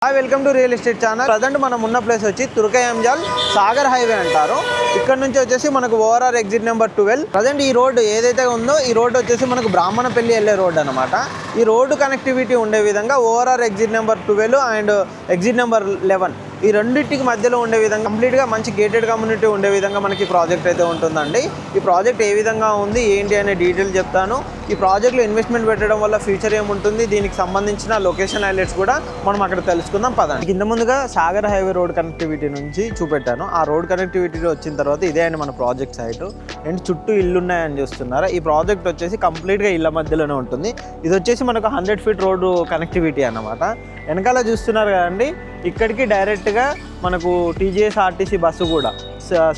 Hi welcome to real estate channel. Present మనం ఉన్న place వచ్చి తుర్కయంజాల్ సాగర్ హైవే అంటారు. ఇక్కడ నుంచి వచ్చేసి మనకు ఓఆర్ఆర్ ఎగ్జిట్ నెంబర్ 12. ప్రజెంట్ ఈ రోడ్డు ఏదైతే ఉందో ఈ రోడ్డు వచ్చేసి మనకు బ్రాహ్మణపల్లి వెళ్ళే రోడ్డు అనమాట. ఈ రోడ్డు కనెక్టివిటీ ఉండే విధంగా ORR exit number 12 and exit number 11 ఈ రెండింటికి మధ్యలో ఉండే విధంగా కంప్లీట్గా మంచి గేటెడ్ కమ్యూనిటీ ఉండే విధంగా మనకి ప్రాజెక్ట్ అయితే ఉంటుందండి. ఈ ప్రాజెక్ట్ ఏ విధంగా ఉంది ఏంటి అనే డీటెయిల్ చెప్తాను. ఈ ప్రాజెక్ట్లో ఇన్వెస్ట్మెంట్ పెట్టడం వల్ల ఫ్యూచర్ ఏముంటుంది, దీనికి సంబంధించిన లొకేషన్ హైలైట్స్ కూడా మనం అక్కడ తెలుసుకుందాం పదండి. కింద ముందుగా సాగర్ హైవే రోడ్ కనెక్టివిటీ నుంచి చూపెట్టాను. ఆ రోడ్ కనెక్టివిటీ వచ్చిన తర్వాత ఇదే అండి మన ప్రాజెక్ట్ సైట్. అండ్ చుట్టూ ఇల్లు ఉన్నాయని చూస్తున్నారా. ఈ ప్రాజెక్ట్ వచ్చేసి కంప్లీట్గా ఇళ్ళ మధ్యలోనే ఉంటుంది. ఇది వచ్చేసి మనకు 100 feet రోడ్డు కనెక్టివిటీ అన్నమాట. వెనకాల చూస్తున్నారు కదండి, ఇక్కడికి డైరెక్ట్గా మనకు టీజీఎస్ఆర్టీసీ బస్సు కూడా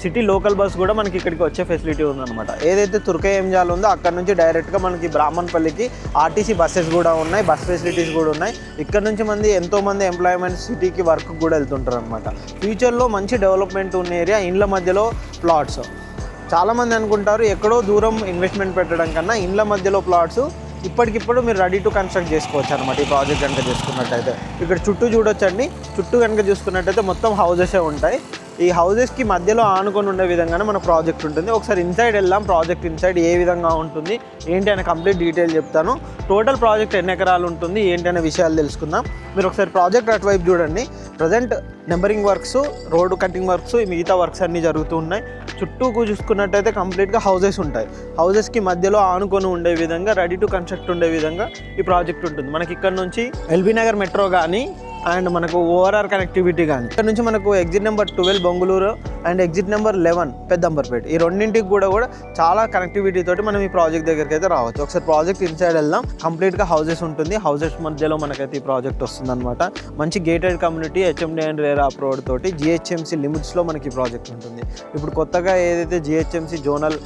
సిటీ లోకల్ బస్సు కూడా మనకి ఇక్కడికి వచ్చే ఫెసిలిటీ ఉందన్నమాట. ఏదైతే తుర్కయంజాల్ ఉందో అక్కడ నుంచి డైరెక్ట్గా మనకి బ్రాహ్మణపల్లికి ఆర్టీసీ బస్సెస్ కూడా ఉన్నాయి, బస్ ఫెసిలిటీస్ కూడా ఉన్నాయి. ఇక్కడ నుంచి ఎంతోమంది ఎంప్లాయ్మెంట్ సిటీకి వర్క్ కూడా వెళ్తుంటారు అనమాట. ఫ్యూచర్లో మంచి డెవలప్మెంట్ ఉన్న ఏరియా, ఇండ్ల మధ్యలో ప్లాట్స్. చాలామంది అనుకుంటారు ఎక్కడో దూరం ఇన్వెస్ట్మెంట్ పెట్టడం కన్నా ఇండ్ల మధ్యలో ప్లాట్స్ ఇప్పటికిప్పుడు మీరు రెడీ టు కన్స్ట్రక్ట్ చేసుకోవచ్చు అనమాట. ఈ ప్రాజెక్ట్ కనుక చూసుకున్నట్టయితే ఇక్కడ చుట్టూ చూడొచ్చండి. చుట్టూ కనుక చూసుకున్నట్టయితే మొత్తం హౌజెసే ఉంటాయి. ఈ హౌజెస్కి మధ్యలో ఆనుకొని ఉండే విధంగానే మన ప్రాజెక్ట్ ఉంటుంది. ఒకసారి ఇన్సైడ్ వెళ్దాం. ప్రాజెక్ట్ ఇన్సైడ్ ఏ విధంగా ఉంటుంది ఏంటి అనే కంప్లీట్ డీటెయిల్ చెప్తాను. టోటల్ ప్రాజెక్ట్ ఎన్ని ఎకరాలు ఉంటుంది ఏంటి అనే విషయాలు తెలుసుకుందాం. మీరు ఒకసారి ప్రాజెక్ట్ అటువైపు చూడండి. Present numbering works, road cutting works, మిగతా వర్క్స్ అన్నీ జరుగుతూ ఉన్నాయి. చుట్టూ చూసుకున్నట్టయితే కంప్లీట్గా హౌజెస్ ఉంటాయి. హౌజెస్కి మధ్యలో ఆనుకొని ఉండే విధంగా రెడీ టు కన్స్ట్రక్ట్ ఉండే విధంగా ఈ ప్రాజెక్ట్ ఉంటుంది. మనకి ఇక్కడ నుంచి ఎల్బీ నగర్ మెట్రో కానీ అండ్ మనకు ఓఆర్ఆర్ కనెక్టివిటీ కానీ ఇక్కడ నుంచి మనకు exit number 12 Bongulur and exit number 11 Peddamberpet ఈ రెండింటికి కూడా చాలా కనెక్టివిటీ తోటి మనం ఈ ప్రాజెక్ట్ దగ్గరికి అయితే రావచ్చు. ఒకసారి ప్రాజెక్ట్ ఇన్సైడ్ వెళ్దాం. కంప్లీట్గా హౌజెస్ ఉంటుంది. హౌజెస్ మధ్యలో మనకైతే ఈ ప్రాజెక్ట్ వస్తుంది అనమాట. మంచి gated community HMD and RERA approved తోటి జిహెచ్ఎంసీ లిమిట్స్లో మనకి ఈ ప్రాజెక్ట్ ఉంటుంది. ఇప్పుడు కొత్తగా ఏదైతే జిహెచ్ఎంసీ జోనల్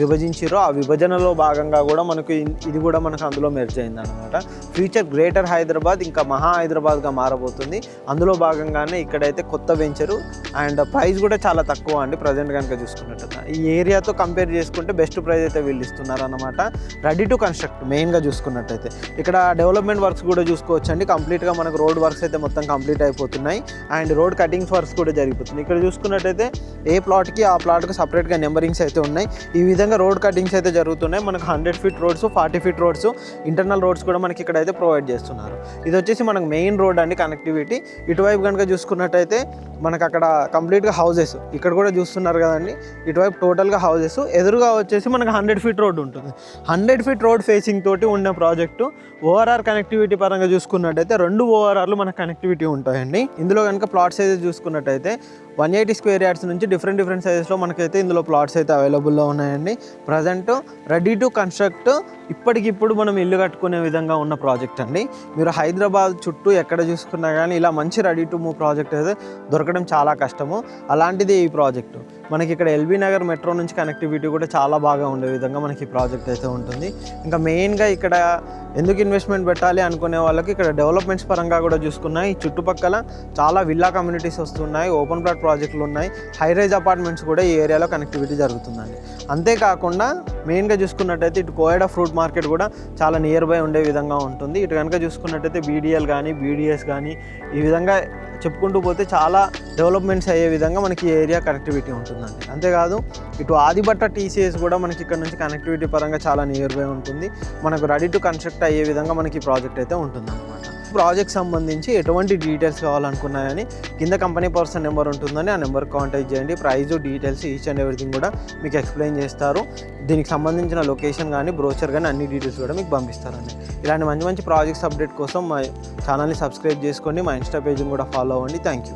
విభజించారో ఆ విభజనలో భాగంగా కూడా మనకు ఇది కూడా మనకు అందులో మెర్జ్ అయింది అనమాట. ఫ్యూచర్ గ్రేటర్ హైదరాబాద్ ఇంకా మహా హైదరాబాద్గా మారబోతుంది. అందులో భాగంగానే ఇక్కడైతే కొత్త వెంచరు అండ్ ప్రైస్ కూడా చాలా తక్కువ అండి. ప్రజెంట్ కనుక చూసుకున్నట్టు ఈ ఏరియాతో కంపేర్ చేసుకుంటే బెస్ట్ ప్రైస్ అయితే వీళ్ళు ఇస్తున్నారు అనమాట. రెడీ టు కన్స్ట్రక్ట్ మెయిన్గా చూసుకున్నట్టయితే ఇక్కడ డెవలప్మెంట్ వర్క్స్ కూడా చూసుకోవచ్చు అండి. కంప్లీట్గా మనకు రోడ్ వర్క్స్ అయితే మొత్తం కంప్లీట్ అయిపోతున్నాయి అండ్ రోడ్ కటింగ్స్ వర్క్స్ కూడా జరిగిపోతుంది. ఇక్కడ చూసుకున్నట్టయితే ఏ ప్లాట్కి ఆ ప్లాట్కి సపరేట్గా నెంబరింగ్స్ అయితే ఉన్నాయి. ఈ విధంగా రోడ్ కటింగ్స్ అయితే జరుగుతున్నాయి. మనకు 100 feet roads, 40 feet roads, internal roads కూడా మనకి ఇక్కడ అయితే ప్రొవైడ్ చేస్తున్నారు. ఇది వచ్చేసి మనకు మెయిన్ రోడ్ అండి కనెక్టివిటీ. ఇటువైపు కనుక చూసుకున్నట్టయితే మనకు అక్కడ కంప్లీట్గా హౌజెస్ ఇక్కడ కూడా చూస్తున్నారు కదండి. ఇటువైపు టోటల్గా హౌజెస్, ఎదురుగా వచ్చేసి మనకు 100 feet రోడ్ ఉంటుంది. 100 feet రోడ్ ఫేసింగ్ తోటి ఉన్న ప్రాజెక్టు. ఓఆర్ఆర్ కనెక్టివిటీ పరంగా చూసుకున్నట్టయితే 2 ఓఆర్ఆర్లు మనకు కనెక్టివిటీ ఉంటాయండి. ఇందులో కనుక ప్లాట్ సైజెస్ చూసుకున్నట్టయితే 180 square yards నుంచి డిఫరెంట్ సైజెస్లో మనకైతే ఇందులో ప్లాట్స్ అయితే అవైలబుల్లో ఉన్నాయండి. ప్రజెంట్ రెడీ టు కన్స్ట్రక్ట్ ఇప్పటికిప్పుడు మనం ఇల్లు కట్టుకునే విధంగా ఉన్న ప్రాజెక్ట్ అండి. మీరు హైదరాబాద్ చుట్టూ ఎక్కడ చూసుకున్నా కానీ ఇలా మంచి రెడీ టు మూవ్ ప్రాజెక్ట్ అయితే దొరకడం చాలా కష్టము. అలాంటిది ఈ ప్రాజెక్టు. మనకి ఇక్కడ ఎల్బీ నగర్ మెట్రో నుంచి కనెక్టివిటీ కూడా చాలా బాగా ఉండే విధంగా మనకి ఈ ప్రాజెక్ట్ అయితే ఉంటుంది. ఇంకా మెయిన్గా ఇక్కడ ఎందుకు ఇన్వెస్ట్మెంట్ పెట్టాలి అనుకునే వాళ్ళకి ఇక్కడ డెవలప్మెంట్స్ పరంగా కూడా చూసుకున్నాయి. ఈ చుట్టుపక్కల చాలా విల్లా కమ్యూనిటీస్ వస్తున్నాయి, ఓపెన్ ప్లాట్ ప్రాజెక్టులు ఉన్నాయి, హై రైజ్ అపార్ట్మెంట్స్ కూడా ఈ ఏరియాలో కనెక్టివిటీ జరుగుతుందండి. అంతేకాకుండా మెయిన్గా చూసుకున్నట్టయితే ఇటు కోయడా ఫ్రూట్ మార్కెట్ కూడా చాలా నియర్ బై ఉండే విధంగా ఉంటుంది. ఇటు కనుక చూసుకున్నట్టయితే బీడీఎల్ కానీ బీడీఎస్ కానీ ఈ విధంగా చెప్పుకుంటూ పోతే చాలా డెవలప్మెంట్స్ అయ్యే విధంగా మనకి ఈ ఏరియా కనెక్టివిటీ ఉంటుందండి. అంతేకాదు ఇటు ఆదిబట్ట టీసీఎస్ కూడా మనకి ఇక్కడ నుంచి కనెక్టివిటీ పరంగా చాలా నియర్ బై ఉంటుంది. మనకు రెడీ టు కన్స్ట్రక్ట్ అయ్యే విధంగా మనకి ఈ ప్రాజెక్ట్ అయితే ఉంటుందన్నమాట. ప్రాజెక్ట్ సంబంధించి ఎటువంటి డీటెయిల్స్ కావాలనుకున్నాయని కింద కంపెనీ పర్సన్ నెంబర్ ఉంటుందని ఆ నెంబర్కి కాంటాక్ట్ చేయండి. Price, details, each and everything కూడా మీకు ఎక్స్ప్లెయిన్ చేస్తారు. దీనికి సంబంధించిన లొకేషన్ కానీ బ్రోచర్ కానీ అన్ని డీటెయిల్స్ కూడా మీకు పంపిస్తారండి. ఇలాంటి మంచి ప్రాజెక్ట్స్ అప్డేట్ కోసం మా ఛానల్ని సబ్స్క్రైబ్ చేసుకోండి. మా ఇన్స్టా పేజ్ని కూడా ఫాలో అవ్వండి. Thank you.